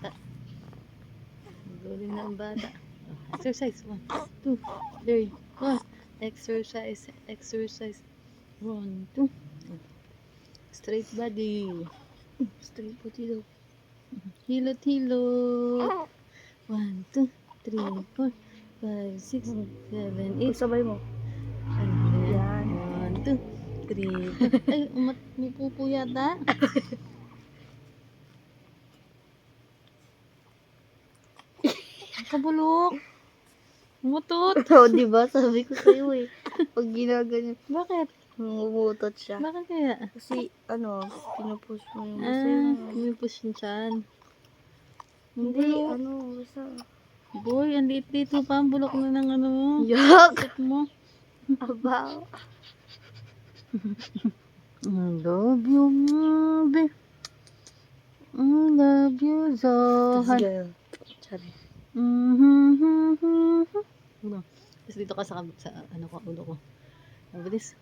bata. Guling na ang bata. Exercise. 1, 2, 3, 4. Exercise. 1, 2. Straight body. Straight body daw. Hilot. 1, 2, 3, 4, 5, 6, 7, 8. Sabay mo. Yan. 1, 2, 3, 4. Ay, may pupo yata. Kabulok. Umutot. Oo, diba? Sabi ko sa'yo eh. Pag ginaganyan. Bakit? Umutot siya. Bakit kaya? Kasi, pinupush mo yung basta yung... Pumipus yung tiyan. Hindi, basta... Boy, ang liit-liit mo pa. Ang bulok na ng Yak! sakit mo. Aba. I love you, baby. I love you, Zohan. Sorry. Tapos dito ka sa ulo ko. Mabilis.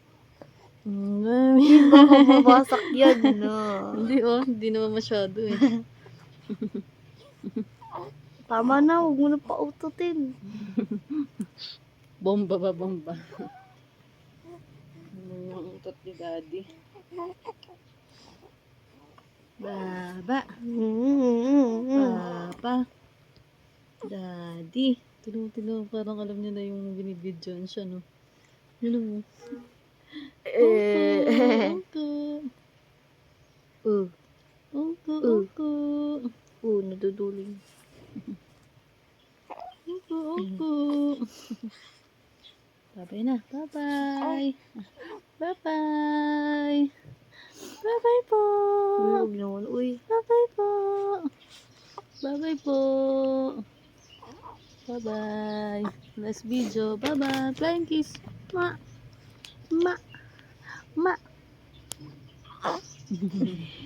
Baka mabasak yan, no? Hindi naman masyado eh. Tama na, huwag mo na paututin. Bomba ba, bomba? Yung utot ni Daddy. Baba. Papa. Daddy. Tino, parang alam niya na yung binibidyoan siya, no? Yun mo. Ungko. Naduduling. Ungko. Bye-bye na. Bye-bye. Bye-bye. Bye-bye po. Huwag naman, uy. Bye-bye po. Bye-bye po. Bye-bye. Last video. Bye-bye. Flying kiss. Ma.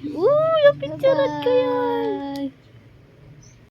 Uy, yung picture ka yan. Bye.